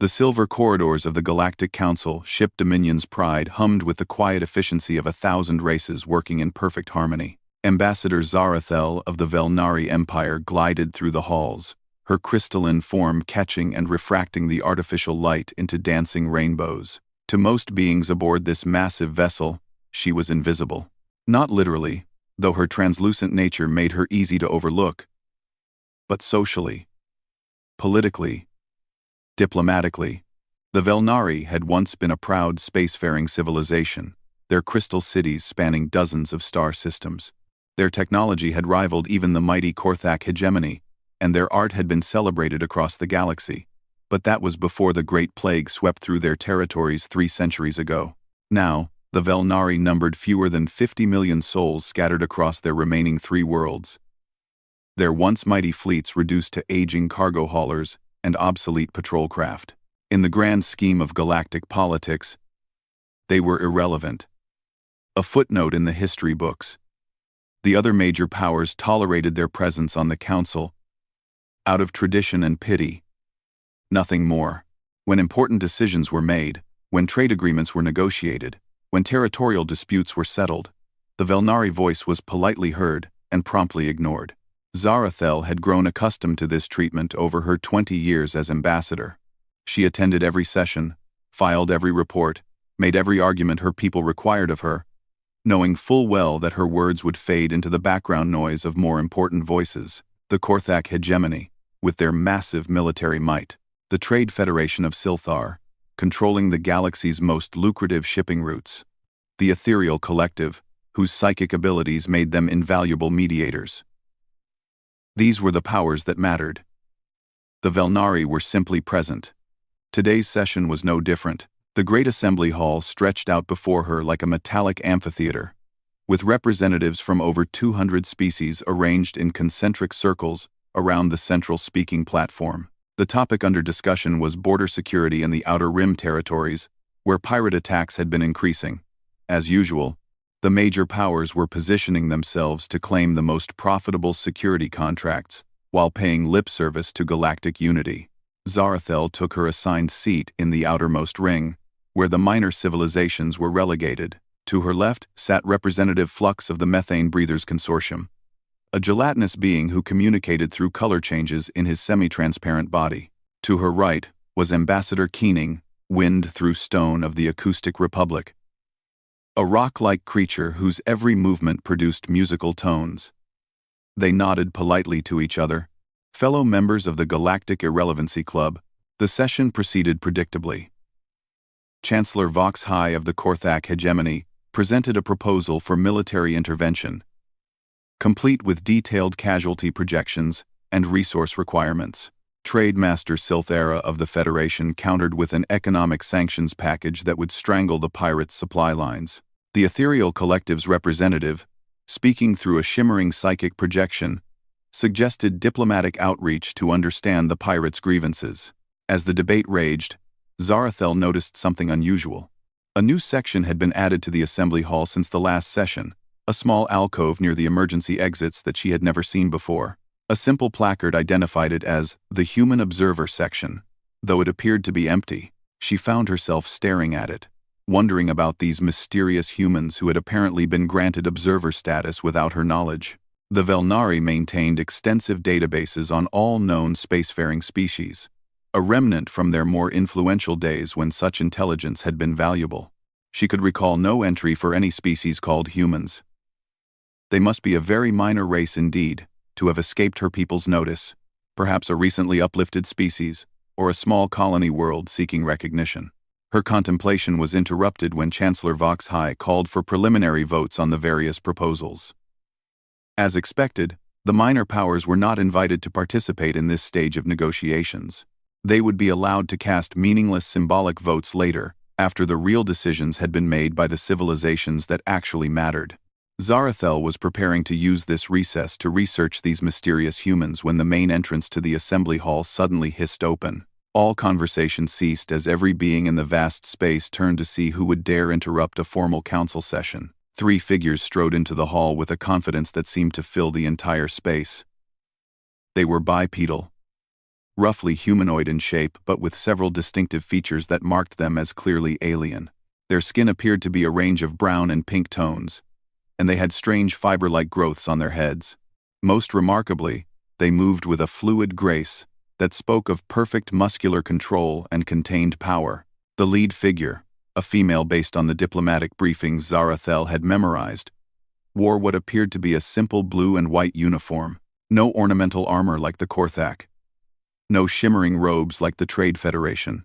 The silver corridors of the Galactic Council, ship Dominion's pride, hummed with the quiet efficiency of 1,000 races working in perfect harmony. Ambassador Zarathel of the Velnari Empire glided through the halls, her crystalline form catching and refracting the artificial light into dancing rainbows. To most beings aboard this massive vessel, she was invisible. Not literally, though her translucent nature made her easy to overlook, but socially, politically, diplomatically. The Velnari had once been a proud spacefaring civilization, their crystal cities spanning dozens of star systems. Their technology had rivaled even the mighty Korthak hegemony, and their art had been celebrated across the galaxy. But that was before the Great Plague swept through their territories 3 centuries ago. Now, the Velnari numbered fewer than 50 million souls scattered across their remaining 3 worlds. Their once mighty fleets reduced to aging cargo haulers and obsolete patrol craft. In the grand scheme of galactic politics, they were irrelevant. A footnote in the history books. The other major powers tolerated their presence on the Council out of tradition and pity. Nothing more. When important decisions were made, when trade agreements were negotiated, when territorial disputes were settled, the Velnari voice was politely heard and promptly ignored. Zarathel had grown accustomed to this treatment over her 20 years as ambassador. She attended every session, filed every report, made every argument her people required of her, knowing full well that her words would fade into the background noise of more important voices. The Korthak hegemony, with their massive military might, the Trade Federation of Silthar, controlling the galaxy's most lucrative shipping routes, the Ethereal Collective, whose psychic abilities made them invaluable mediators. These were the powers that mattered. The Velnari were simply present. Today's session was no different. The great assembly hall stretched out before her like a metallic amphitheater, with representatives from over 200 species arranged in concentric circles around the central speaking platform. The topic under discussion was border security in the Outer Rim territories, where pirate attacks had been increasing. As usual, the major powers were positioning themselves to claim the most profitable security contracts, while paying lip service to galactic unity. Zarathel took her assigned seat in the outermost ring, where the minor civilizations were relegated. To her left sat Representative Flux of the Methane Breathers Consortium, a gelatinous being who communicated through color changes in his semi-transparent body. To her right was Ambassador Keening, Wind Through Stone of the Acoustic Republic, a rock-like creature whose every movement produced musical tones. They nodded politely to each other. Fellow members of the Galactic Irrelevancy Club, the session proceeded predictably. Chancellor Vox High of the Korthak hegemony presented a proposal for military intervention, complete with detailed casualty projections and resource requirements. Trade Master Silthera of the Federation countered with an economic sanctions package that would strangle the pirates' supply lines. The Ethereal Collective's representative, speaking through a shimmering psychic projection, suggested diplomatic outreach to understand the pirates' grievances. As the debate raged, Zarathel noticed something unusual. A new section had been added to the assembly hall since the last session, a small alcove near the emergency exits that she had never seen before. A simple placard identified it as the Human Observer section. Though it appeared to be empty, she found herself staring at it, wondering about these mysterious humans who had apparently been granted observer status without her knowledge. The Velnari maintained extensive databases on all known spacefaring species, a remnant from their more influential days when such intelligence had been valuable. She could recall no entry for any species called humans. They must be a very minor race indeed, to have escaped her people's notice, perhaps a recently uplifted species, or a small colony world seeking recognition. Her contemplation was interrupted when Chancellor Vox High called for preliminary votes on the various proposals. As expected, the minor powers were not invited to participate in this stage of negotiations. They would be allowed to cast meaningless symbolic votes later, after the real decisions had been made by the civilizations that actually mattered. Zarathel was preparing to use this recess to research these mysterious humans when the main entrance to the assembly hall suddenly hissed open. All conversation ceased as every being in the vast space turned to see who would dare interrupt a formal council session. 3 figures strode into the hall with a confidence that seemed to fill the entire space. They were bipedal, roughly humanoid in shape but with several distinctive features that marked them as clearly alien. Their skin appeared to be a range of brown and pink tones, and they had strange fiber-like growths on their heads. Most remarkably, they moved with a fluid grace that spoke of perfect muscular control and contained power. The lead figure, a female based on the diplomatic briefings Zarathel had memorized, wore what appeared to be a simple blue and white uniform. No ornamental armor like the Korthak. No shimmering robes like the Trade Federation.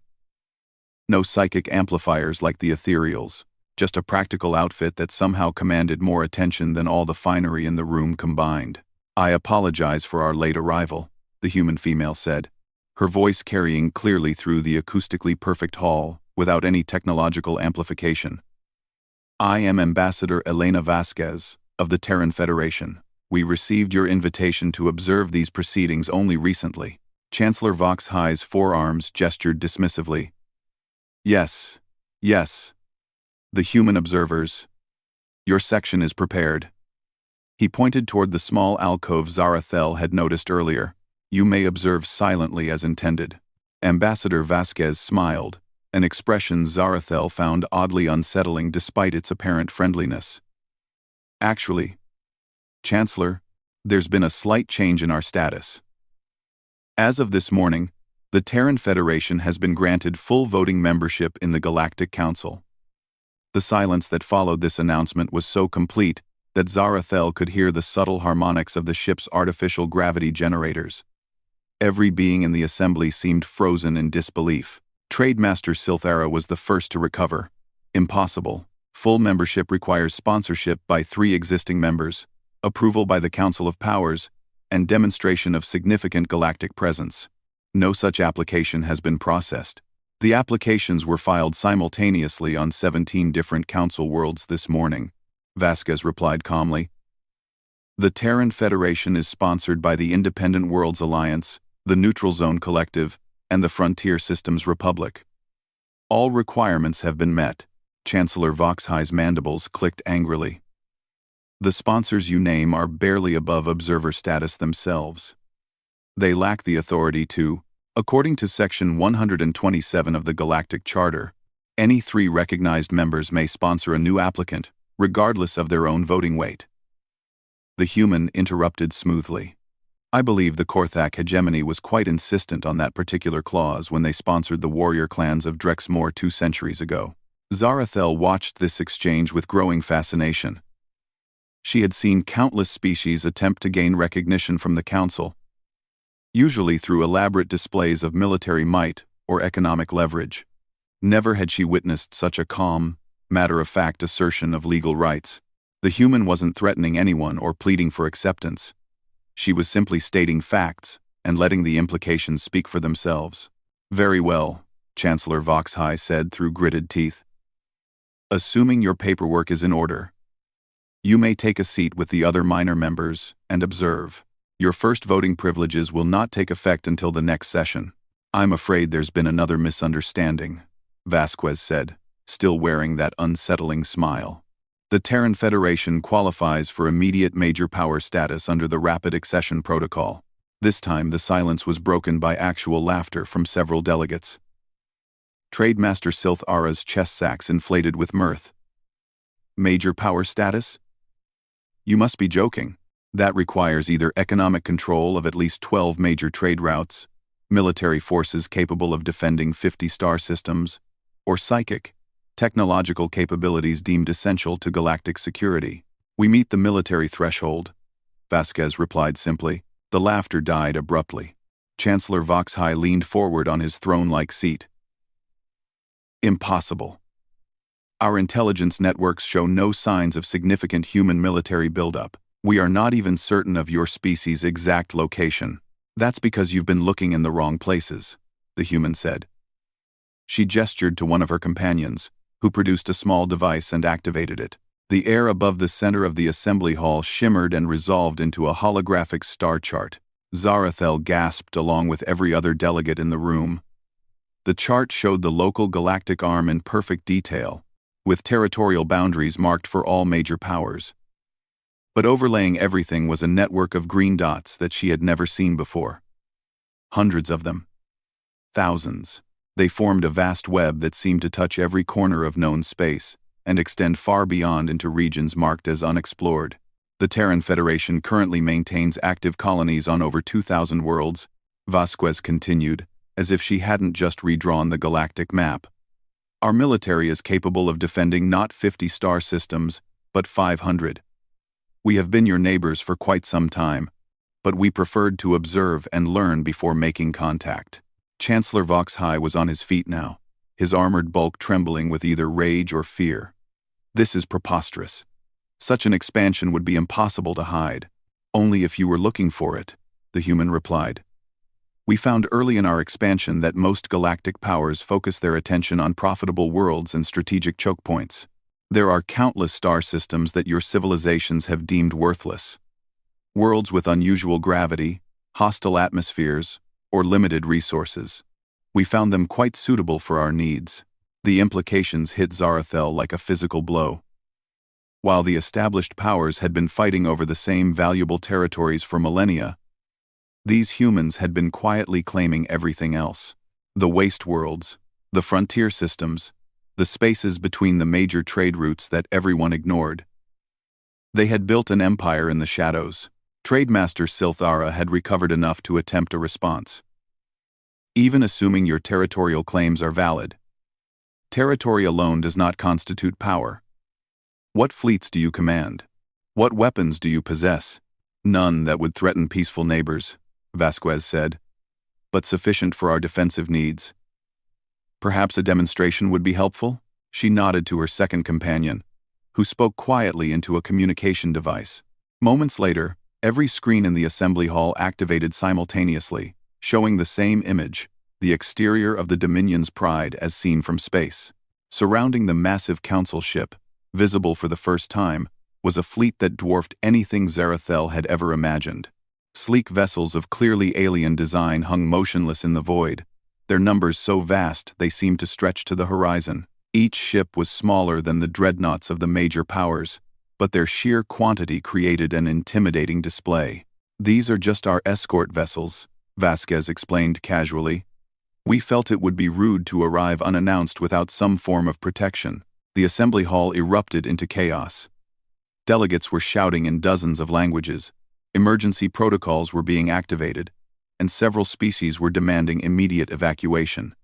No psychic amplifiers like the Ethereals. Just a practical outfit that somehow commanded more attention than all the finery in the room combined. "I apologize for our late arrival," the human female said, her voice carrying clearly through the acoustically perfect hall without any technological amplification. "I am Ambassador Elena Vasquez of the Terran Federation. We received your invitation to observe these proceedings only recently." Chancellor Voxhigh's forearms gestured dismissively. Yes. The human observers. Your section is prepared." He pointed toward the small alcove Zarathel had noticed earlier. "You may observe silently as intended." Ambassador Vasquez smiled, an expression Zarathel found oddly unsettling despite its apparent friendliness. "Actually, Chancellor, there's been a slight change in our status. As of this morning, the Terran Federation has been granted full voting membership in the Galactic Council." The silence that followed this announcement was so complete that Zarathel could hear the subtle harmonics of the ship's artificial gravity generators. Every being in the assembly seemed frozen in disbelief. Trademaster Silthara was the first to recover. "Impossible. Full membership requires sponsorship by 3 existing members, approval by the Council of Powers, and demonstration of significant galactic presence. No such application has been processed." The applications were filed simultaneously on 17 different council worlds this morning, Vasquez replied calmly. "The Terran Federation is sponsored by the Independent Worlds Alliance, the Neutral Zone Collective, and the Frontier Systems Republic. All requirements have been met." Chancellor Voxhigh's mandibles clicked angrily. "The sponsors you name are barely above observer status themselves. They lack the authority to, according to Section 127 of the Galactic Charter, any 3 recognized members may sponsor a new applicant, regardless of their own voting weight." The human interrupted smoothly. "I believe the Korthak hegemony was quite insistent on that particular clause when they sponsored the warrior clans of Drexmoor 2 centuries ago." Zarathel watched this exchange with growing fascination. She had seen countless species attempt to gain recognition from the Council, usually through elaborate displays of military might or economic leverage. Never had she witnessed such a calm, matter-of-fact assertion of legal rights. The human wasn't threatening anyone or pleading for acceptance. She was simply stating facts and letting the implications speak for themselves. "Very well," Chancellor Voxhigh said through gritted teeth. "Assuming your paperwork is in order, you may take a seat with the other minor members and observe. Your first voting privileges will not take effect until the next session." "I'm afraid there's been another misunderstanding," Vasquez said, still wearing that unsettling smile. "The Terran Federation qualifies for immediate major power status under the Rapid Accession Protocol." This time the silence was broken by actual laughter from several delegates. Trademaster Silth Ara's chest sacks inflated with mirth. "Major power status? You must be joking. That requires either economic control of at least 12 major trade routes, military forces capable of defending 50 star systems, or psychic, technological capabilities deemed essential to galactic security. We meet the military threshold," Vasquez replied simply. The laughter died abruptly. Chancellor Voxhigh leaned forward on his throne-like seat. "Impossible. Our intelligence networks show no signs of significant human military buildup. We are not even certain of your species' exact location." "That's because you've been looking in the wrong places," the human said. She gestured to one of her companions, who produced a small device and activated it. The air above the center of the assembly hall shimmered and resolved into a holographic star chart. Zarathel gasped along with every other delegate in the room. The chart showed the local galactic arm in perfect detail, with territorial boundaries marked for all major powers. But overlaying everything was a network of green dots that she had never seen before. Hundreds of them. Thousands. They formed a vast web that seemed to touch every corner of known space and extend far beyond into regions marked as unexplored. The Terran Federation currently maintains active colonies on over 2,000 worlds, Vasquez continued, as if she hadn't just redrawn the galactic map. Our military is capable of defending not 50 star systems, but 500. We have been your neighbors for quite some time, but we preferred to observe and learn before making contact. Chancellor Voxhigh was on his feet now, his armored bulk trembling with either rage or fear. This is preposterous. Such an expansion would be impossible to hide. Only if you were looking for it, the human replied. We found early in our expansion that most galactic powers focus their attention on profitable worlds and strategic choke points. There are countless star systems that your civilizations have deemed worthless. Worlds with unusual gravity, hostile atmospheres, or limited resources. We found them quite suitable for our needs. The implications hit Zarathel like a physical blow. While the established powers had been fighting over the same valuable territories for millennia, these humans had been quietly claiming everything else. The waste worlds, the frontier systems, the spaces between the major trade routes that everyone ignored. They had built an empire in the shadows. Trademaster Silthara had recovered enough to attempt a response. Even assuming your territorial claims are valid, territory alone does not constitute power. What fleets do you command? What weapons do you possess? None that would threaten peaceful neighbors, Vasquez said, but sufficient for our defensive needs. Perhaps a demonstration would be helpful? She nodded to her second companion, who spoke quietly into a communication device. Moments later, every screen in the assembly hall activated simultaneously, showing the same image, the exterior of the Dominion's Pride as seen from space. Surrounding the massive council ship, visible for the first time, was a fleet that dwarfed anything Zarathel had ever imagined. Sleek vessels of clearly alien design hung motionless in the void, their numbers so vast they seemed to stretch to the horizon. Each ship was smaller than the dreadnoughts of the major powers, but their sheer quantity created an intimidating display. These are just our escort vessels, Vasquez explained casually. We felt it would be rude to arrive unannounced without some form of protection. The assembly hall erupted into chaos. Delegates were shouting in dozens of languages, emergency protocols were being activated, and several species were demanding immediate evacuation.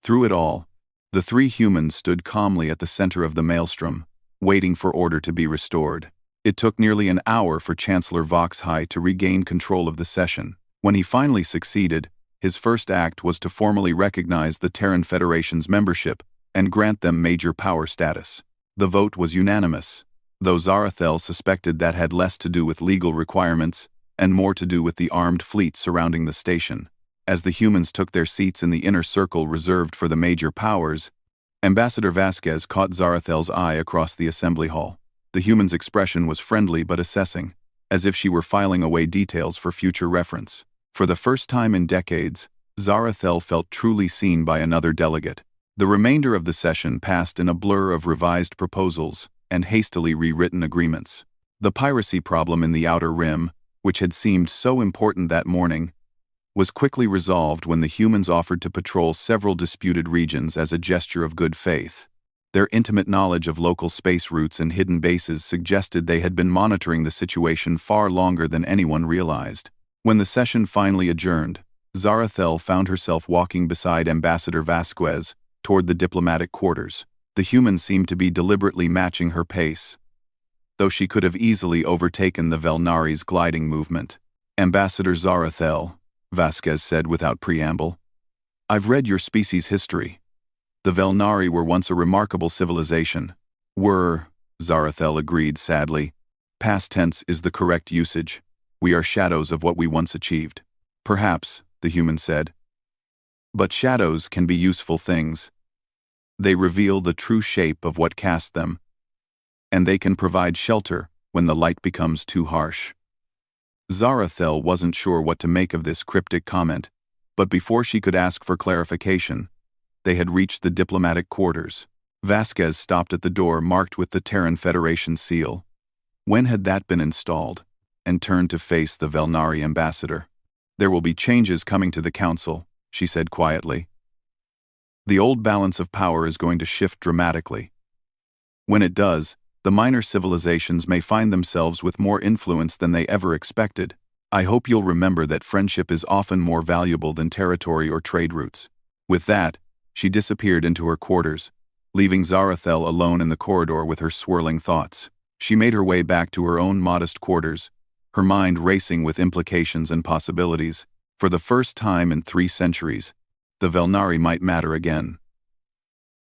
Through it all, the three humans stood calmly at the center of the maelstrom, waiting for order to be restored. It took nearly an hour for Chancellor Voxhigh to regain control of the session. When he finally succeeded, his first act was to formally recognize the Terran Federation's membership and grant them major power status. The vote was unanimous, though Zarathel suspected that had less to do with legal requirements and more to do with the armed fleet surrounding the station. As the humans took their seats in the inner circle reserved for the major powers, Ambassador Vasquez caught Zarathel's eye across the assembly hall. The human's expression was friendly but assessing, as if she were filing away details for future reference. For the first time in decades, Zarathel felt truly seen by another delegate. The remainder of the session passed in a blur of revised proposals and hastily rewritten agreements. The piracy problem in the Outer Rim, which had seemed so important that morning, was quickly resolved when the humans offered to patrol several disputed regions as a gesture of good faith. Their intimate knowledge of local space routes and hidden bases suggested they had been monitoring the situation far longer than anyone realized. When the session finally adjourned, Zarathel found herself walking beside Ambassador Vasquez toward the diplomatic quarters. The human seemed to be deliberately matching her pace, though she could have easily overtaken the Velnari's gliding movement. Ambassador Zarathel, Vasquez said without preamble, I've read your species' history. The Velnari were once a remarkable civilization. Were, Zarathel agreed sadly. Past tense is the correct usage. We are shadows of what we once achieved. Perhaps, the human said. But shadows can be useful things. They reveal the true shape of what cast them, and they can provide shelter when the light becomes too harsh. Zarathel wasn't sure what to make of this cryptic comment, but before she could ask for clarification, they had reached the diplomatic quarters. Vasquez stopped at the door marked with the Terran Federation seal. When had that been installed? And turned to face the Velnari ambassador. There will be changes coming to the council, she said quietly. The old balance of power is going to shift dramatically. When it does, the minor civilizations may find themselves with more influence than they ever expected. I hope you'll remember that friendship is often more valuable than territory or trade routes. With that, she disappeared into her quarters, leaving Zarathel alone in the corridor with her swirling thoughts. She made her way back to her own modest quarters, her mind racing with implications and possibilities. For the first time in 3 centuries, the Velnari might matter again.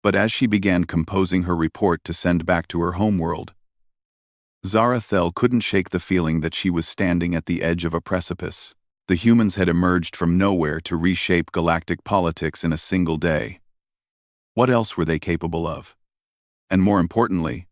But as she began composing her report to send back to her homeworld, Zarathel couldn't shake the feeling that she was standing at the edge of a precipice. The humans had emerged from nowhere to reshape galactic politics in a single day. What else were they capable of? And more importantly,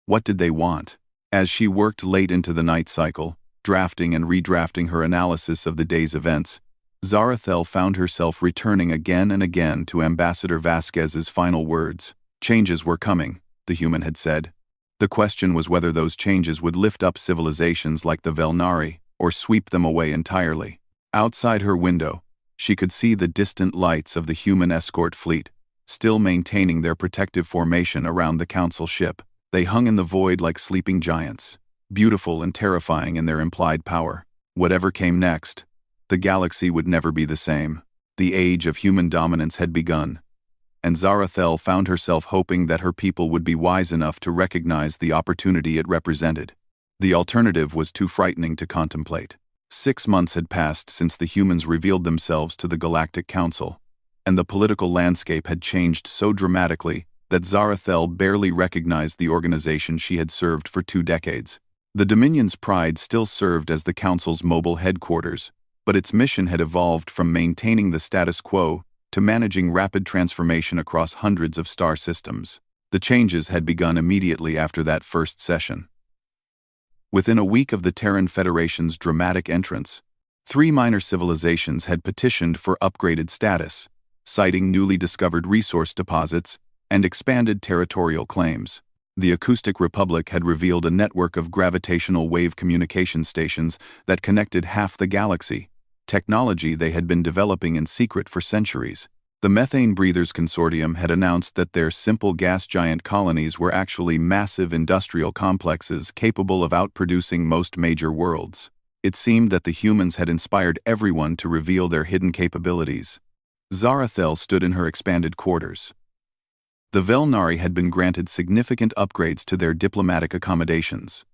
what did they want? As she worked late into the night cycle, drafting and redrafting her analysis of the day's events, Zarathel found herself returning again and again to Ambassador Vasquez's final words. Changes were coming, the human had said. The question was whether those changes would lift up civilizations like the Velnari, or sweep them away entirely. Outside her window, she could see the distant lights of the human escort fleet, still maintaining their protective formation around the council ship. They hung in the void like sleeping giants, beautiful and terrifying in their implied power. Whatever came next, the galaxy would never be the same. The age of human dominance had begun, and Zarathel found herself hoping that her people would be wise enough to recognize the opportunity it represented. The alternative was too frightening to contemplate. 6 months had passed since the humans revealed themselves to the Galactic Council, and the political landscape had changed so dramatically that Zarathel barely recognized the organization she had served for 2 decades. The Dominion's pride still served as the Council's mobile headquarters, but its mission had evolved from maintaining the status quo to managing rapid transformation across hundreds of star systems. The changes had begun immediately after that first session. Within a week of the Terran Federation's dramatic entrance, 3 minor civilizations had petitioned for upgraded status, citing newly discovered resource deposits and expanded territorial claims. The Acoustic Republic had revealed a network of gravitational wave communication stations that connected half the galaxy, technology they had been developing in secret for centuries. The Methane Breathers Consortium had announced that their simple gas giant colonies were actually massive industrial complexes capable of outproducing most major worlds. It seemed that the humans had inspired everyone to reveal their hidden capabilities. Zarathel stood in her expanded quarters. The Velnari had been granted significant upgrades to their diplomatic accommodations,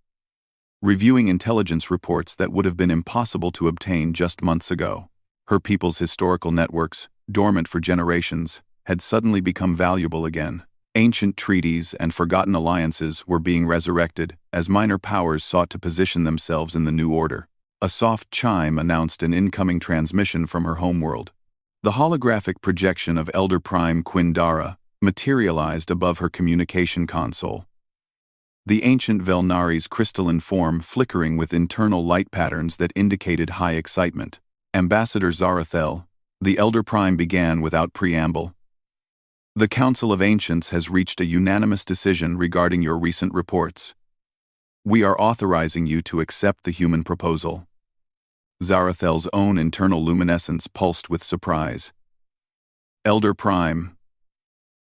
reviewing intelligence reports that would have been impossible to obtain just months ago. Her people's historical networks, dormant for generations, had suddenly become valuable again. Ancient treaties and forgotten alliances were being resurrected as minor powers sought to position themselves in the new order. A soft chime announced an incoming transmission from her homeworld. The holographic projection of Elder Prime Quindara materialized above her communication console, the ancient Velnari's crystalline form flickering with internal light patterns that indicated high excitement. Ambassador Zarathel, the Elder Prime began without preamble. The Council of Ancients has reached a unanimous decision regarding your recent reports. We are authorizing you to accept the human proposal. Zarathel's own internal luminescence pulsed with surprise. Elder Prime,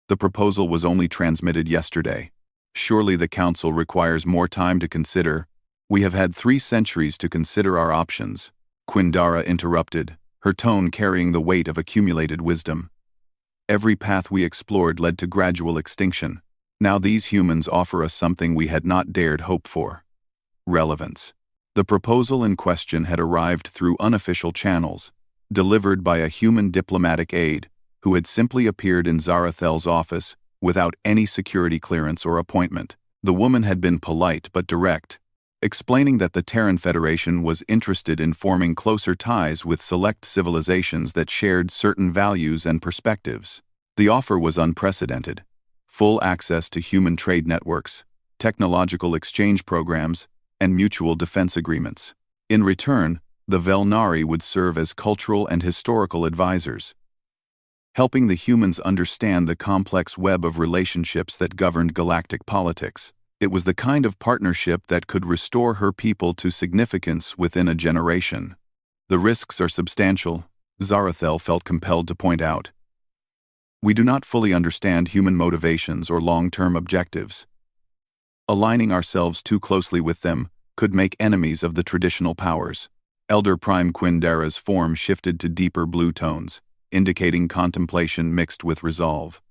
the proposal was only transmitted yesterday. Surely the Council requires more time to consider. We have had 3 centuries to consider our options. Quindara interrupted, her tone carrying the weight of accumulated wisdom. Every path we explored led to gradual extinction. Now these humans offer us something we had not dared hope for. Relevance. The proposal in question had arrived through unofficial channels, delivered by a human diplomatic aide who had simply appeared in Zarathel's office without any security clearance or appointment. The woman had been polite but direct, explaining that the Terran Federation was interested in forming closer ties with select civilizations that shared certain values and perspectives. The offer was unprecedented: full access to human trade networks, technological exchange programs, and mutual defense agreements. In return, the Velnari would serve as cultural and historical advisors, helping the humans understand the complex web of relationships that governed galactic politics. It was the kind of partnership that could restore her people to significance within a generation. The risks are substantial, Zarathel felt compelled to point out. We do not fully understand human motivations or long-term objectives. Aligning ourselves too closely with them could make enemies of the traditional powers. Elder Prime Quindara's form shifted to deeper blue tones, indicating contemplation mixed with resolve.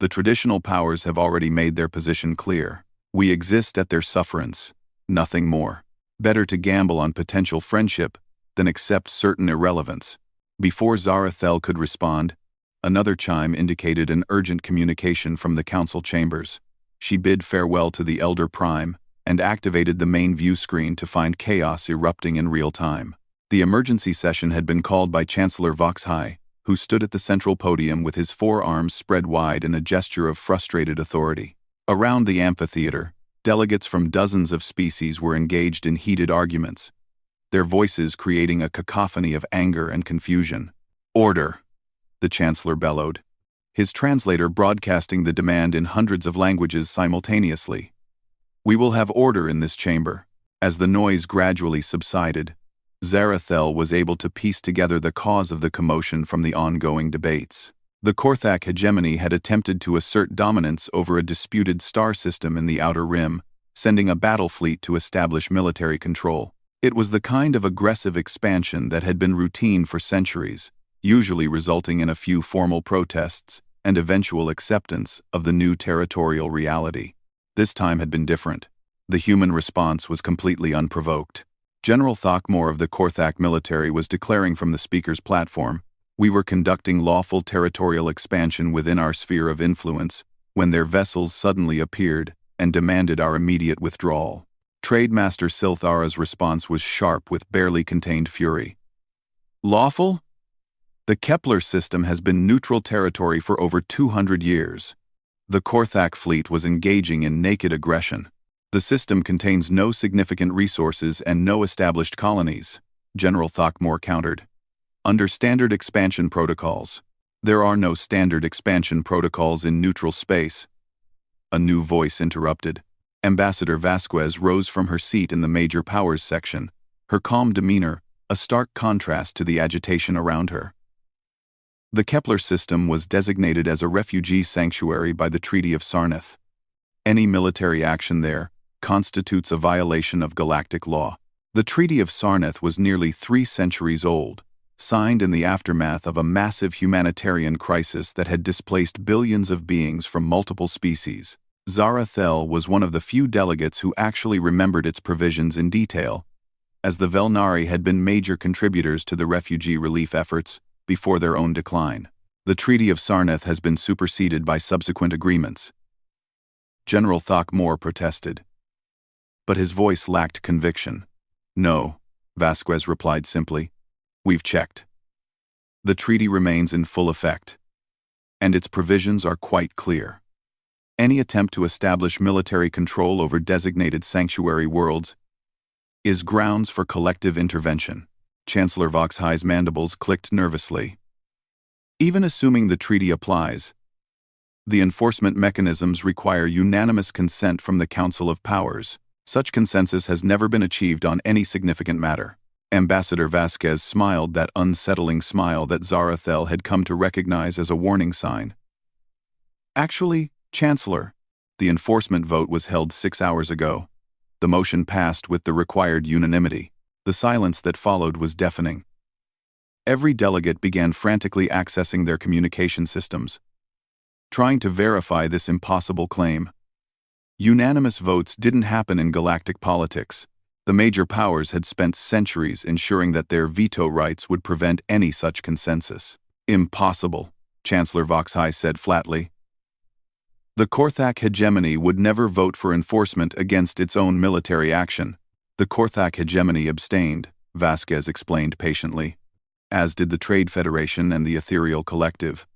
The traditional powers have already made their position clear. We exist at their sufferance, nothing more. Better to gamble on potential friendship than accept certain irrelevance. Before Zarathel could respond, another chime indicated an urgent communication from the council chambers. She bid farewell to the Elder Prime and activated the main view screen to find chaos erupting in real time. The emergency session had been called by Chancellor Voxhai, who stood at the central podium with his forearms spread wide in a gesture of frustrated authority. Around the amphitheater, delegates from dozens of species were engaged in heated arguments, their voices creating a cacophony of anger and confusion. "Order!" the Chancellor bellowed, his translator broadcasting the demand in hundreds of languages simultaneously. "We will have order in this chamber." As the noise gradually subsided, Zarathel was able to piece together the cause of the commotion from the ongoing debates. The Korthak hegemony had attempted to assert dominance over a disputed star system in the Outer Rim, sending a battle fleet to establish military control. It was the kind of aggressive expansion that had been routine for centuries, usually resulting in a few formal protests and eventual acceptance of the new territorial reality. This time had been different. The human response was completely unprovoked. General Thokmor of the Korthak military was declaring from the speaker's platform, "We were conducting lawful territorial expansion within our sphere of influence when their vessels suddenly appeared and demanded our immediate withdrawal." Trademaster Silthara's response was sharp with barely contained fury. "Lawful? The Kepler system has been neutral territory for over 200 years. The Korthak fleet was engaging in naked aggression. The system contains no significant resources and no established colonies," General Thokmor countered. "Under standard expansion protocols." "There are no standard expansion protocols in neutral space," a new voice interrupted. Ambassador Vasquez rose from her seat in the Major Powers section, her calm demeanor a stark contrast to the agitation around her. The Kepler system was designated as a refugee sanctuary by the Treaty of Sarnath. Any military action there constitutes a violation of galactic law. The Treaty of Sarnath was nearly 3 centuries old, signed in the aftermath of a massive humanitarian crisis that had displaced billions of beings from multiple species. Zarathel was one of the few delegates who actually remembered its provisions in detail, as the Velnari had been major contributors to the refugee relief efforts before their own decline. The Treaty of Sarnath has been superseded by subsequent agreements. General Thokmor protested, but his voice lacked conviction. "No," Vasquez replied simply. "We've checked. The treaty remains in full effect, and its provisions are quite clear. Any attempt to establish military control over designated sanctuary worlds is grounds for collective intervention." Chancellor Voxhai's mandibles clicked nervously. "Even assuming the treaty applies, the enforcement mechanisms require unanimous consent from the Council of Powers. Such consensus has never been achieved on any significant matter." Ambassador Vasquez smiled that unsettling smile that Zarathel had come to recognize as a warning sign. "Actually, Chancellor, the enforcement vote was held 6 hours ago. The motion passed with the required unanimity." The silence that followed was deafening. Every delegate began frantically accessing their communication systems, trying to verify this impossible claim. Unanimous votes didn't happen in galactic politics. The major powers had spent centuries ensuring that their veto rights would prevent any such consensus. "Impossible," Chancellor Voxhai said flatly. "The Korthak hegemony would never vote for enforcement against its own military action." "The Korthak hegemony abstained," Vasquez explained patiently, "as did the Trade Federation and the Ethereal Collective.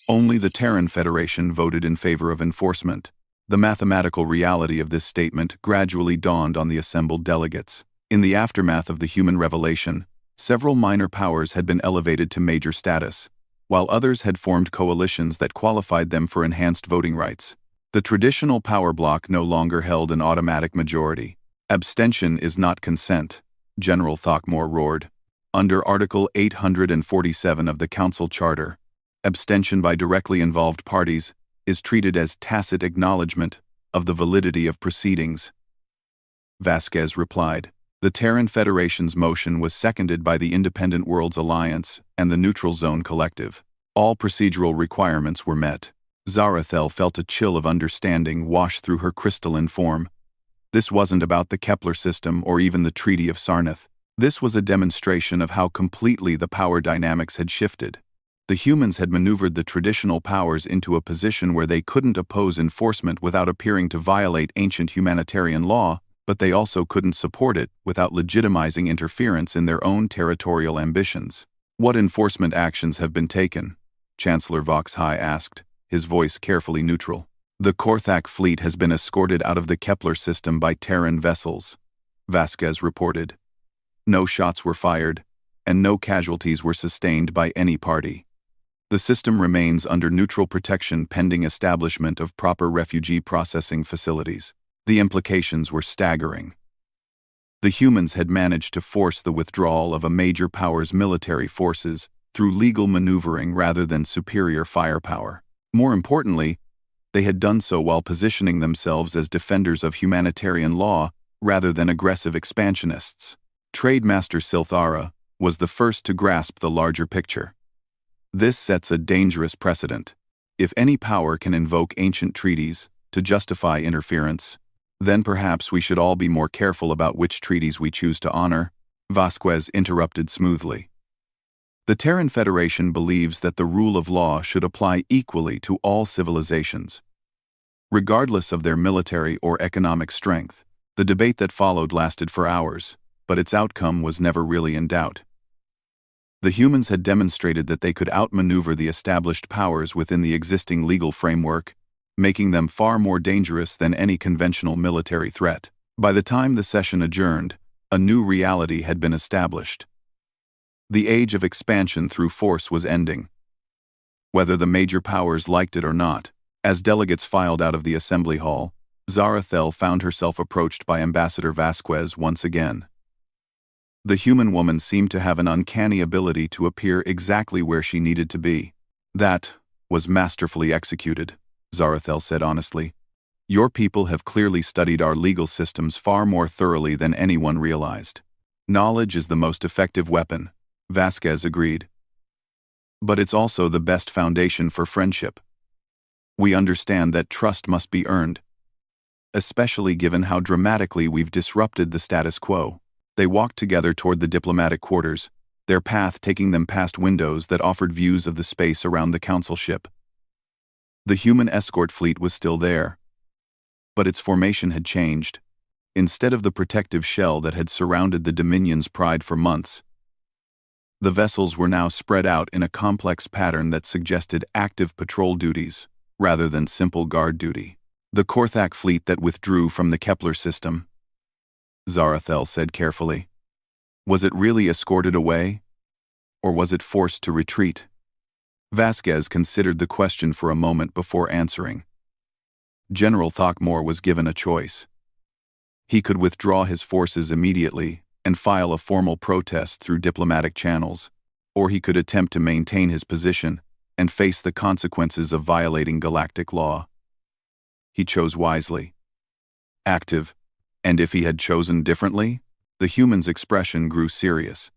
Only the Terran Federation voted in favor of enforcement." The mathematical reality of this statement gradually dawned on the assembled delegates. In the aftermath of the human revelation, several minor powers had been elevated to major status, while others had formed coalitions that qualified them for enhanced voting rights. The traditional power bloc no longer held an automatic majority. "Abstention is not consent," General Throckmore roared. Under Article 847 of the Council Charter, abstention by directly involved parties is treated as tacit acknowledgement of the validity of proceedings. Vasquez replied. The Terran Federation's motion was seconded by the Independent Worlds Alliance and the Neutral Zone Collective. All procedural requirements were met. Zarathel felt a chill of understanding wash through her crystalline form. This wasn't about the Kepler system or even the Treaty of Sarnath. This was a demonstration of how completely the power dynamics had shifted. The humans had maneuvered the traditional powers into a position where they couldn't oppose enforcement without appearing to violate ancient humanitarian law, but they also couldn't support it without legitimizing interference in their own territorial ambitions. What enforcement actions have been taken? Chancellor Vox High asked, his voice carefully neutral. The Korthak fleet has been escorted out of the Kepler system by Terran vessels, Vasquez reported. No shots were fired, and no casualties were sustained by any party. The system remains under neutral protection pending establishment of proper refugee processing facilities. The implications were staggering. The humans had managed to force the withdrawal of a major power's military forces through legal maneuvering rather than superior firepower. More importantly, they had done so while positioning themselves as defenders of humanitarian law rather than aggressive expansionists. Trade Master Silthara was the first to grasp the larger picture. This sets a dangerous precedent. If any power can invoke ancient treaties to justify interference, then perhaps we should all be more careful about which treaties we choose to honor, Vasquez interrupted smoothly. The Terran Federation believes that the rule of law should apply equally to all civilizations. Regardless of their military or economic strength, the debate that followed lasted for hours, but its outcome was never really in doubt. The humans had demonstrated that they could outmaneuver the established powers within the existing legal framework, making them far more dangerous than any conventional military threat. By the time the session adjourned, a new reality had been established. The age of expansion through force was ending. Whether the major powers liked it or not, as delegates filed out of the assembly hall, Zarathel found herself approached by Ambassador Vasquez once again. The human woman seemed to have an uncanny ability to appear exactly where she needed to be. That was masterfully executed, Zarathel said honestly. Your people have clearly studied our legal systems far more thoroughly than anyone realized. Knowledge is the most effective weapon, Vasquez agreed. But it's also the best foundation for friendship. We understand that trust must be earned, especially given how dramatically we've disrupted the status quo. They walked together toward the diplomatic quarters, their path taking them past windows that offered views of the space around the council ship. The human escort fleet was still there, but its formation had changed. Instead of the protective shell that had surrounded the Dominion's pride for months, the vessels were now spread out in a complex pattern that suggested active patrol duties, rather than simple guard duty. The Korthak fleet that withdrew from the Kepler system, Zarathel said carefully. Was it really escorted away? Or was it forced to retreat? Vasquez considered the question for a moment before answering. General Throckmore was given a choice. He could withdraw his forces immediately and file a formal protest through diplomatic channels, or he could attempt to maintain his position and face the consequences of violating galactic law. He chose wisely. Active, and if he had chosen differently, the human's expression grew serious.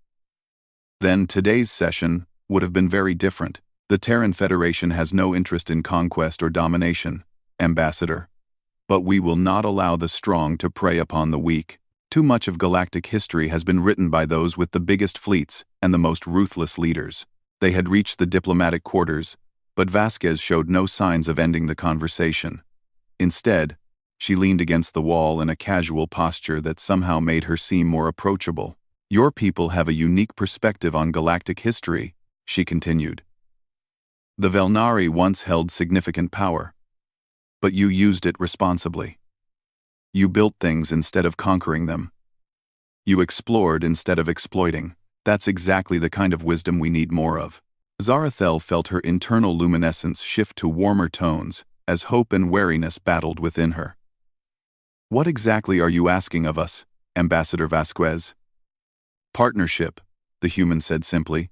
Then today's session would have been very different. The Terran Federation has no interest in conquest or domination, Ambassador. But we will not allow the strong to prey upon the weak. Too much of galactic history has been written by those with the biggest fleets and the most ruthless leaders. They had reached the diplomatic quarters, but Vasquez showed no signs of ending the conversation. Instead, she leaned against the wall in a casual posture that somehow made her seem more approachable. Your people have a unique perspective on galactic history, she continued. The Velnari once held significant power, but you used it responsibly. You built things instead of conquering them. You explored instead of exploiting. That's exactly the kind of wisdom we need more of. Zarathel felt her internal luminescence shift to warmer tones as hope and wariness battled within her. What exactly are you asking of us, Ambassador Vasquez? Partnership, the human said simply.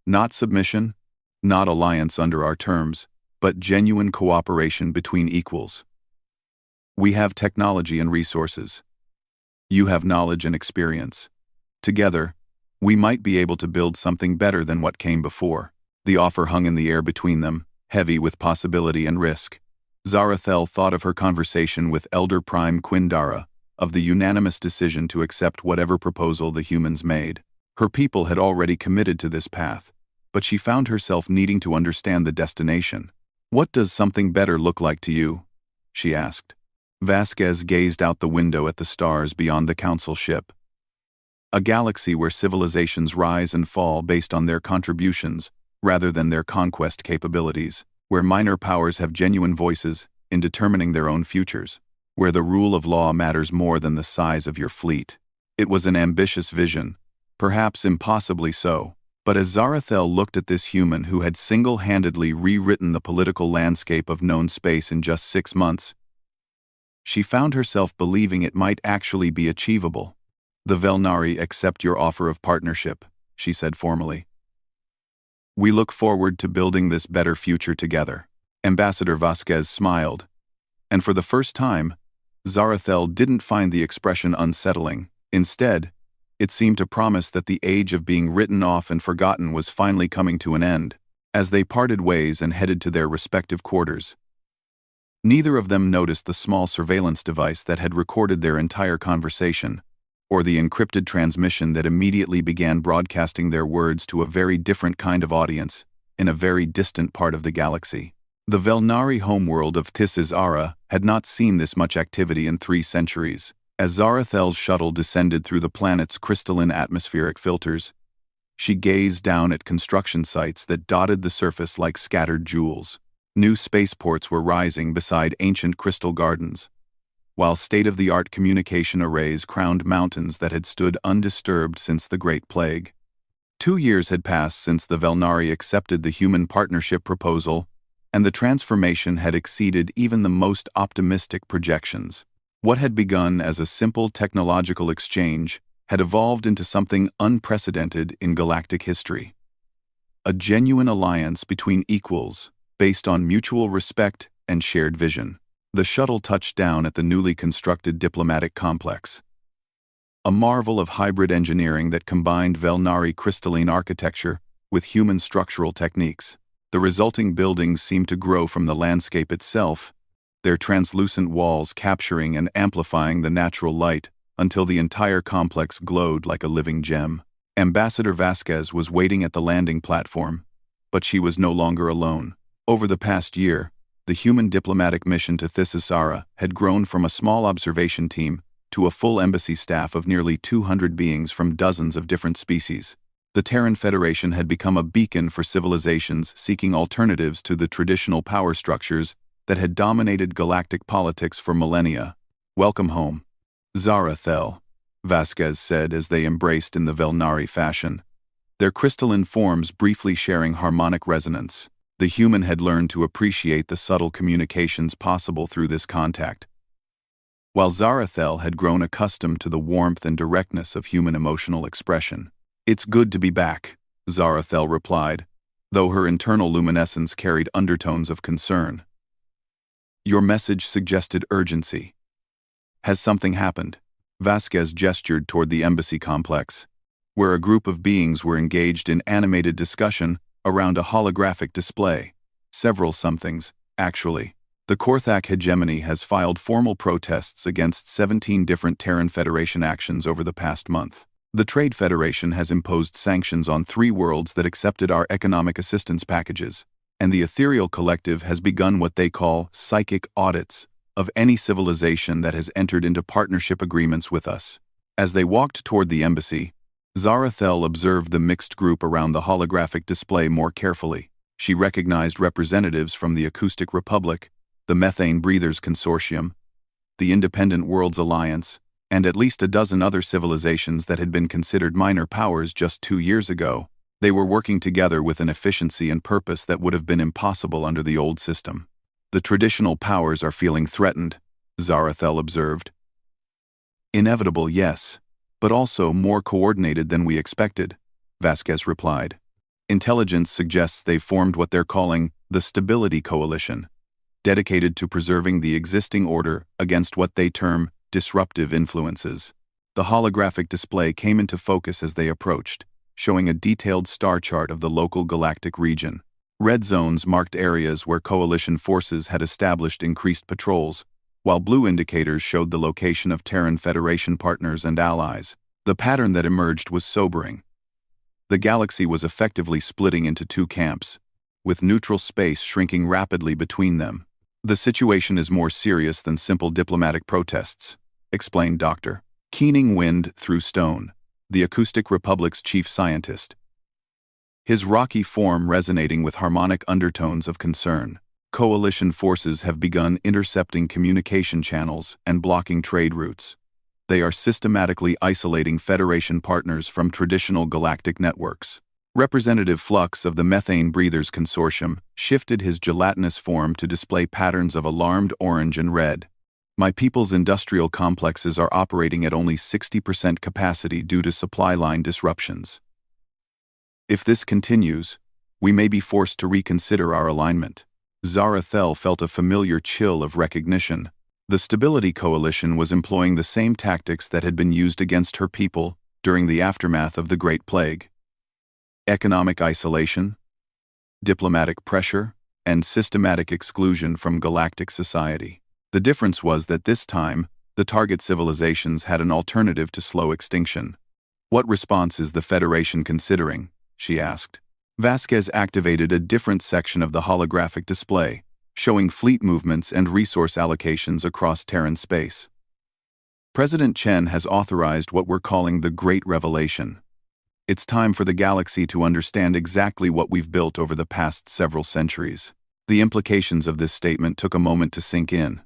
Not submission, not alliance under our terms, but genuine cooperation between equals. We have technology and resources. You have knowledge and experience. Together, we might be able to build something better than what came before. The offer hung in the air between them, heavy with possibility and risk. Zarathel thought of her conversation with Elder Prime Quindara, of the unanimous decision to accept whatever proposal the humans made. Her people had already committed to this path, but she found herself needing to understand the destination. What does something better look like to you? She asked. Vasquez gazed out the window at the stars beyond the council ship. A galaxy where civilizations rise and fall based on their contributions, rather than their conquest capabilities, where minor powers have genuine voices in determining their own futures, where the rule of law matters more than the size of your fleet. It was an ambitious vision, perhaps impossibly so, but as Zarathel looked at this human who had single-handedly rewritten the political landscape of known space in just 6 months, she found herself believing it might actually be achievable. The Velnari accept your offer of partnership, she said formally. We look forward to building this better future together. Ambassador Vasquez smiled, and for the first time, Zarathel didn't find the expression unsettling. Instead, it seemed to promise that the age of being written off and forgotten was finally coming to an end. As they parted ways and headed to their respective quarters, neither of them noticed the small surveillance device that had recorded their entire conversation, or the encrypted transmission that immediately began broadcasting their words to a very different kind of audience, in a very distant part of the galaxy. The Velnari homeworld of Tisizara had not seen this much activity in 3 centuries. As Zarathel's shuttle descended through the planet's crystalline atmospheric filters, she gazed down at construction sites that dotted the surface like scattered jewels. New spaceports were rising beside ancient crystal gardens, while state-of-the-art communication arrays crowned mountains that had stood undisturbed since the Great Plague. 2 years had passed since the Velnari accepted the human partnership proposal, and the transformation had exceeded even the most optimistic projections. What had begun as a simple technological exchange had evolved into something unprecedented in galactic history. A genuine alliance between equals, based on mutual respect and shared vision. The shuttle touched down at the newly constructed diplomatic complex. A marvel of hybrid engineering that combined Velnari crystalline architecture with human structural techniques. The resulting buildings seemed to grow from the landscape itself, their translucent walls capturing and amplifying the natural light until the entire complex glowed like a living gem. Ambassador Vasquez was waiting at the landing platform, but she was no longer alone. Over the past year, the human diplomatic mission to Thisisara had grown from a small observation team to a full embassy staff of nearly 200 beings from dozens of different species. The Terran Federation had become a beacon for civilizations seeking alternatives to the traditional power structures that had dominated galactic politics for millennia. Welcome home, Zarathel, Vasquez said as they embraced in the Velnari fashion, their crystalline forms briefly sharing harmonic resonance. The human had learned to appreciate the subtle communications possible through this contact, while Zarathel had grown accustomed to the warmth and directness of human emotional expression. It's good to be back, Zarathel replied, though her internal luminescence carried undertones of concern. Your message suggested urgency. Has something happened? Vasquez gestured toward the embassy complex, where a group of beings were engaged in animated discussion around a holographic display. Several somethings, actually. The Korthak hegemony has filed formal protests against 17 different Terran Federation actions over the past month. The Trade Federation has imposed sanctions on 3 worlds that accepted our economic assistance packages, and the Ethereal Collective has begun what they call psychic audits of any civilization that has entered into partnership agreements with us. As they walked toward the embassy, Zarathel observed the mixed group around the holographic display more carefully. She recognized representatives from the Acoustic Republic, the Methane Breathers Consortium, the Independent Worlds Alliance, and at least a dozen other civilizations that had been considered minor powers just 2 years ago. They were working together with an efficiency and purpose that would have been impossible under the old system. The traditional powers are feeling threatened, Zarathel observed. Inevitable, yes, but also more coordinated than we expected, Vasquez replied. Intelligence suggests they've formed what they're calling the Stability Coalition, dedicated to preserving the existing order against what they term disruptive influences. The holographic display came into focus as they approached, showing a detailed star chart of the local galactic region. Red zones marked areas where coalition forces had established increased patrols, while blue indicators showed the location of Terran Federation partners and allies. The pattern that emerged was sobering. The galaxy was effectively splitting into two camps, with neutral space shrinking rapidly between them. The situation is more serious than simple diplomatic protests, explained Dr. Keening Wind through Stone, the Acoustic Republic's chief scientist, his rocky form resonating with harmonic undertones of concern. Coalition forces have begun intercepting communication channels and blocking trade routes. They are systematically isolating Federation partners from traditional galactic networks. Representative Flux of the Methane Breathers Consortium shifted his gelatinous form to display patterns of alarmed orange and red. My people's industrial complexes are operating at only 60% capacity due to supply line disruptions. If this continues, we may be forced to reconsider our alignment. Zarathel felt a familiar chill of recognition. The Stability Coalition was employing the same tactics that had been used against her people during the aftermath of the Great Plague. Economic isolation, diplomatic pressure, and systematic exclusion from galactic society. The difference was that this time, the target civilizations had an alternative to slow extinction. What response is the Federation considering? She asked. Vasquez activated a different section of the holographic display, showing fleet movements and resource allocations across Terran space. President Chen has authorized what we're calling the Great Revelation. It's time for the galaxy to understand exactly what we've built over the past several centuries. The implications of this statement took a moment to sink in.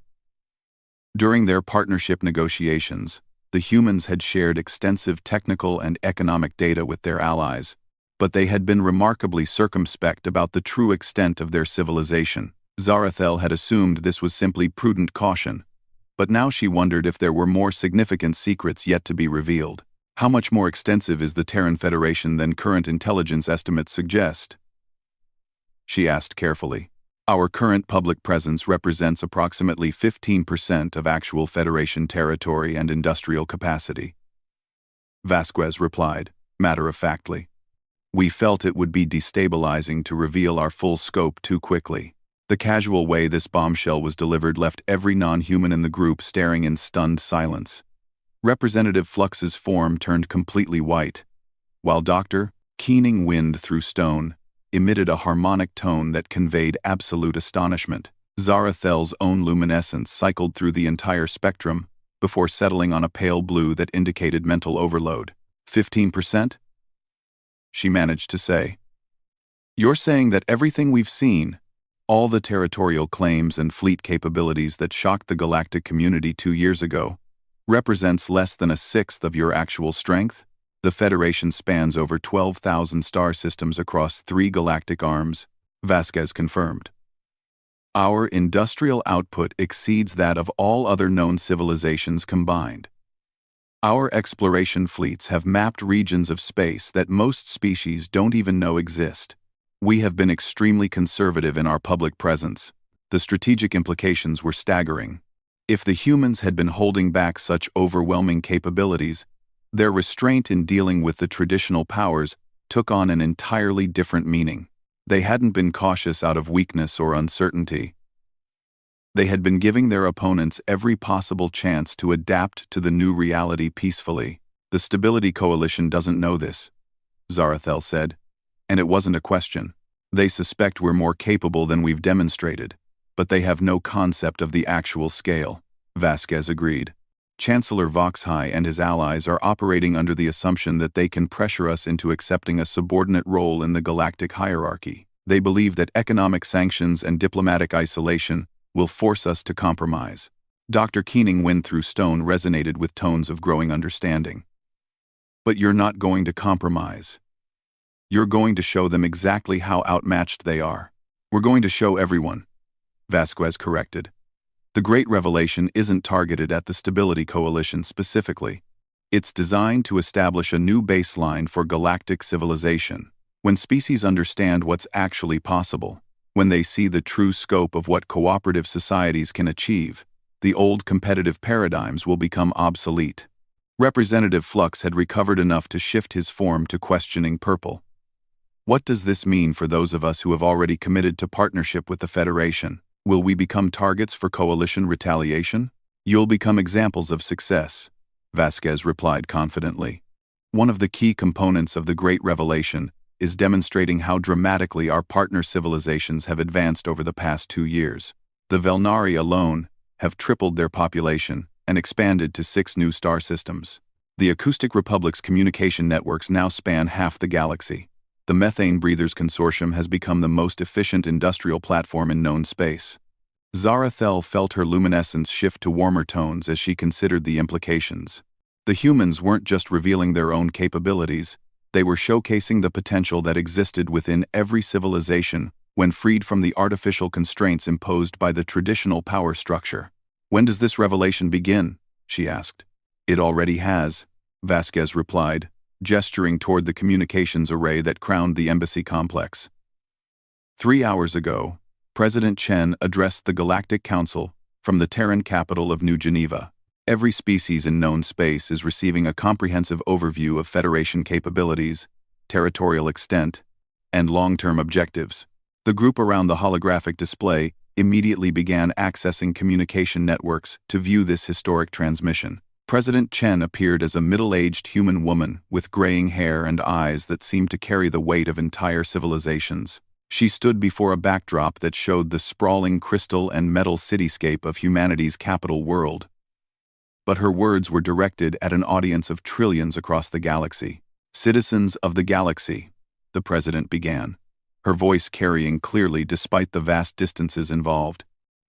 During their partnership negotiations, the humans had shared extensive technical and economic data with their allies, but they had been remarkably circumspect about the true extent of their civilization. Zarathel had assumed this was simply prudent caution, but now she wondered if there were more significant secrets yet to be revealed. How much more extensive is the Terran Federation than current intelligence estimates suggest? She asked carefully. Our current public presence represents approximately 15% of actual Federation territory and industrial capacity. Vasquez replied, matter-of-factly. We felt it would be destabilizing to reveal our full scope too quickly. The casual way this bombshell was delivered left every non-human in the group staring in stunned silence. Representative Flux's form turned completely white, while Dr. Keening Wind through Stone emitted a harmonic tone that conveyed absolute astonishment. Zarathel's own luminescence cycled through the entire spectrum before settling on a pale blue that indicated mental overload. 15%? She managed to say. You're saying that everything we've seen, all the territorial claims and fleet capabilities that shocked the galactic community 2 years ago, represents less than a sixth of your actual strength? The Federation spans over 12,000 star systems across 3 galactic arms, Vasquez confirmed. Our industrial output exceeds that of all other known civilizations combined. Our exploration fleets have mapped regions of space that most species don't even know exist. We have been extremely conservative in our public presence. The strategic implications were staggering. If the humans had been holding back such overwhelming capabilities, their restraint in dealing with the traditional powers took on an entirely different meaning. They hadn't been cautious out of weakness or uncertainty. They had been giving their opponents every possible chance to adapt to the new reality peacefully. The Stability Coalition doesn't know this, Zarathel said, and it wasn't a question. They suspect we're more capable than we've demonstrated, but they have no concept of the actual scale, Vasquez agreed. Chancellor Voxhai and his allies are operating under the assumption that they can pressure us into accepting a subordinate role in the galactic hierarchy. They believe that economic sanctions and diplomatic isolation will force us to compromise. Dr. Keening Wind through Stone resonated with tones of growing understanding. But you're not going to compromise. You're going to show them exactly how outmatched they are. We're going to show everyone, Vasquez corrected. The Great Revelation isn't targeted at the Stability Coalition specifically. It's designed to establish a new baseline for galactic civilization. When species understand what's actually possible, when they see the true scope of what cooperative societies can achieve, the old competitive paradigms will become obsolete. Representative Flux had recovered enough to shift his form to questioning Purple. What does this mean for those of us who have already committed to partnership with the Federation? Will we become targets for coalition retaliation? You'll become examples of success, Vasquez replied confidently. One of the key components of the Great Revelation is demonstrating how dramatically our partner civilizations have advanced over the past 2 years. The Velnari alone have tripled their population and expanded to 6 new star systems. The Acoustic Republic's communication networks now span half the galaxy. The Methane Breathers Consortium has become the most efficient industrial platform in known space. Zarathel felt her luminescence shift to warmer tones as she considered the implications. The humans weren't just revealing their own capabilities, they were showcasing the potential that existed within every civilization when freed from the artificial constraints imposed by the traditional power structure. When does this revelation begin? She asked. It already has, Vasquez replied, gesturing toward the communications array that crowned the embassy complex. 3 hours ago, President Chen addressed the Galactic Council from the Terran capital of New Geneva. Every species in known space is receiving a comprehensive overview of Federation capabilities, territorial extent, and long-term objectives. The group around the holographic display immediately began accessing communication networks to view this historic transmission. President Chen appeared as a middle-aged human woman with graying hair and eyes that seemed to carry the weight of entire civilizations. She stood before a backdrop that showed the sprawling crystal and metal cityscape of humanity's capital world. But her words were directed at an audience of trillions across the galaxy. Citizens of the galaxy, the president began, her voice carrying clearly despite the vast distances involved.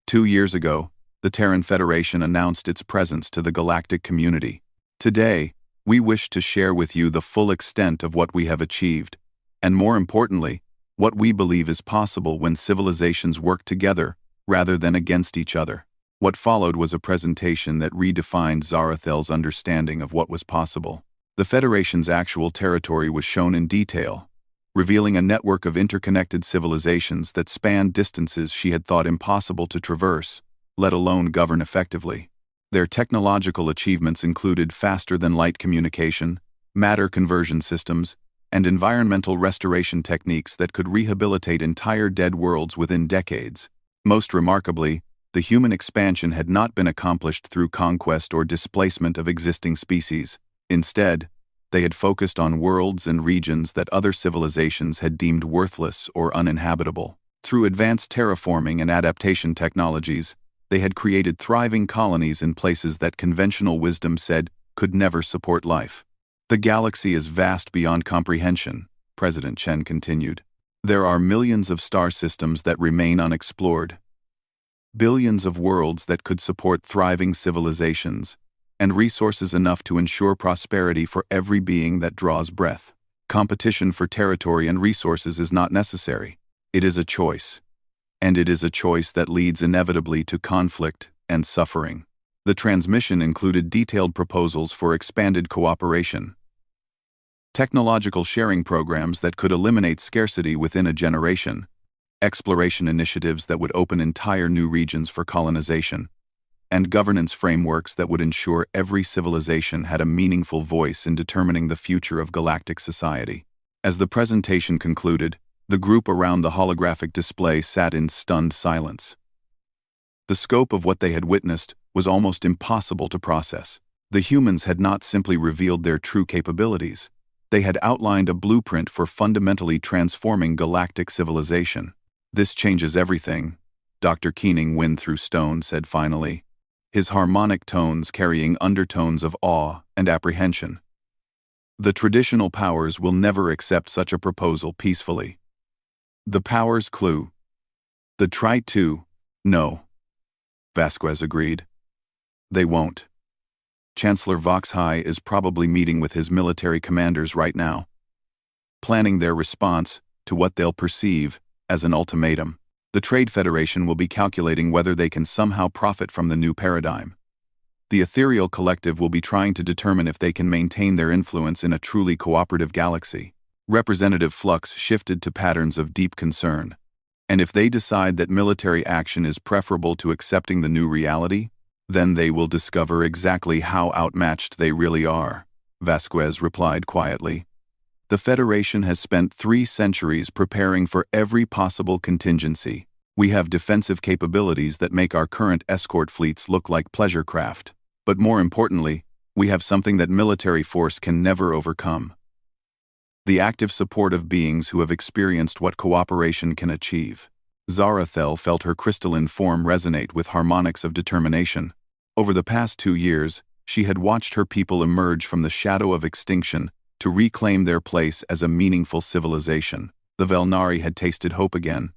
2 years ago, the Terran Federation announced its presence to the galactic community. Today, we wish to share with you the full extent of what we have achieved, and more importantly, what we believe is possible when civilizations work together rather than against each other. What followed was a presentation that redefined Zarathel's understanding of what was possible. The Federation's actual territory was shown in detail, revealing a network of interconnected civilizations that spanned distances she had thought impossible to traverse, let alone govern effectively. Their technological achievements included faster-than-light communication, matter conversion systems, and environmental restoration techniques that could rehabilitate entire dead worlds within decades. Most remarkably, the human expansion had not been accomplished through conquest or displacement of existing species. Instead, they had focused on worlds and regions that other civilizations had deemed worthless or uninhabitable. Through advanced terraforming and adaptation technologies, they had created thriving colonies in places that conventional wisdom said could never support life. The galaxy is vast beyond comprehension, President Chen continued. There are millions of star systems that remain unexplored, billions of worlds that could support thriving civilizations, and resources enough to ensure prosperity for every being that draws breath. Competition for territory and resources is not necessary. It is a choice. And it is a choice that leads inevitably to conflict and suffering. The transmission included detailed proposals for expanded cooperation, technological sharing programs that could eliminate scarcity within a generation, exploration initiatives that would open entire new regions for colonization, and governance frameworks that would ensure every civilization had a meaningful voice in determining the future of galactic society. As the presentation concluded, the group around the holographic display sat in stunned silence. The scope of what they had witnessed was almost impossible to process. The humans had not simply revealed their true capabilities. They had outlined a blueprint for fundamentally transforming galactic civilization. "This changes everything," Dr. Keening Wind Through Stone said finally, his harmonic tones carrying undertones of awe and apprehension. "The traditional powers will never accept such a proposal peacefully." The powers clue. The Trite too. No. Vasquez agreed. They won't. Chancellor Voxhai is probably meeting with his military commanders right now, planning their response to what they'll perceive as an ultimatum. The Trade Federation will be calculating whether they can somehow profit from the new paradigm. The ethereal collective will be trying to determine if they can maintain their influence in a truly cooperative galaxy. Representative Flux shifted to patterns of deep concern. And if they decide that military action is preferable to accepting the new reality, then they will discover exactly how outmatched they really are, Vasquez replied quietly. The Federation has spent 3 centuries preparing for every possible contingency. We have defensive capabilities that make our current escort fleets look like pleasure craft. But more importantly, we have something that military force can never overcome: the active support of beings who have experienced what cooperation can achieve. Zarathel felt her crystalline form resonate with harmonics of determination. Over the past 2 years, she had watched her people emerge from the shadow of extinction to reclaim their place as a meaningful civilization. The Velnari had tasted hope again,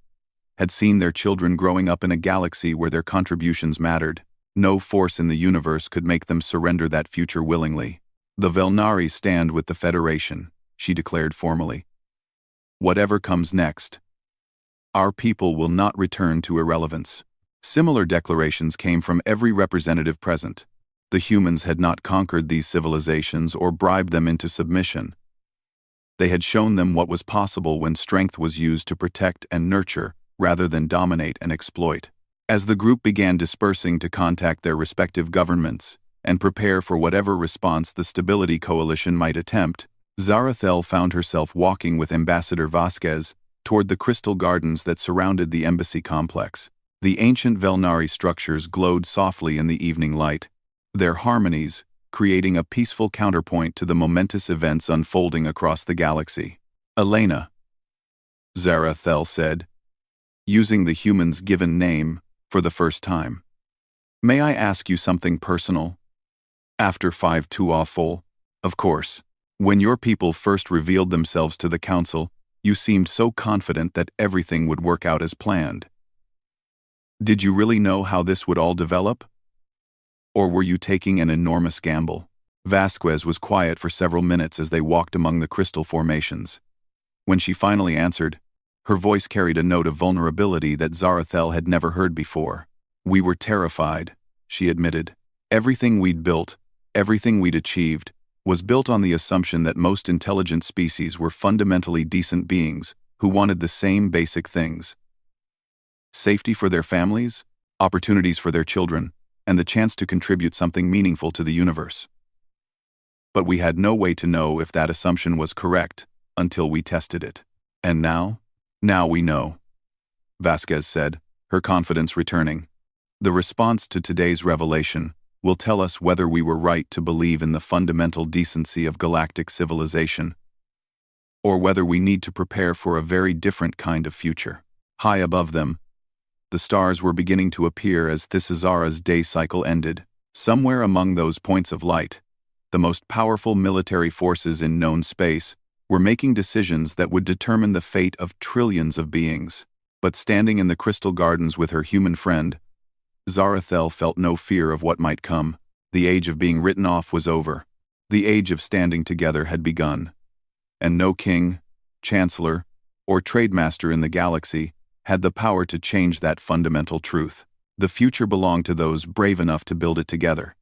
had seen their children growing up in a galaxy where their contributions mattered. No force in the universe could make them surrender that future willingly. The Velnari stand with the Federation, she declared formally. Whatever comes next, our people will not return to irrelevance. Similar declarations came from every representative present. The humans had not conquered these civilizations or bribed them into submission. They had shown them what was possible when strength was used to protect and nurture rather than dominate and exploit. As the group began dispersing to contact their respective governments and prepare for whatever response the Stability Coalition might attempt, Zarathel found herself walking with Ambassador Vasquez toward the crystal gardens that surrounded the embassy complex. The ancient Velnari structures glowed softly in the evening light, their harmonies creating a peaceful counterpoint to the momentous events unfolding across the galaxy. "Elena," Zarathel said, using the human's given name for the first time. "May I ask you something personal?" After 5-2 awful, of course. When your people first revealed themselves to the Council, you seemed so confident that everything would work out as planned. Did you really know how this would all develop? Or were you taking an enormous gamble? Vasquez was quiet for several minutes as they walked among the crystal formations. When she finally answered, her voice carried a note of vulnerability that Zarathel had never heard before. "We were terrified," she admitted. "Everything we'd built, everything we'd achieved, was built on the assumption that most intelligent species were fundamentally decent beings who wanted the same basic things: safety for their families, opportunities for their children, and the chance to contribute something meaningful to the universe. But we had no way to know if that assumption was correct until we tested it. And now? Now we know," Vasquez said, her confidence returning. "The response to today's revelation will tell us whether we were right to believe in the fundamental decency of galactic civilization, or whether we need to prepare for a very different kind of future." High above them, the stars were beginning to appear as Thisazara's day cycle ended. Somewhere among those points of light, the most powerful military forces in known space were making decisions that would determine the fate of trillions of beings. But standing in the crystal gardens with her human friend, Zarathel felt no fear of what might come. The age of being written off was over. The age of standing together had begun. And no king, chancellor, or trademaster in the galaxy had the power to change that fundamental truth. The future belonged to those brave enough to build it together.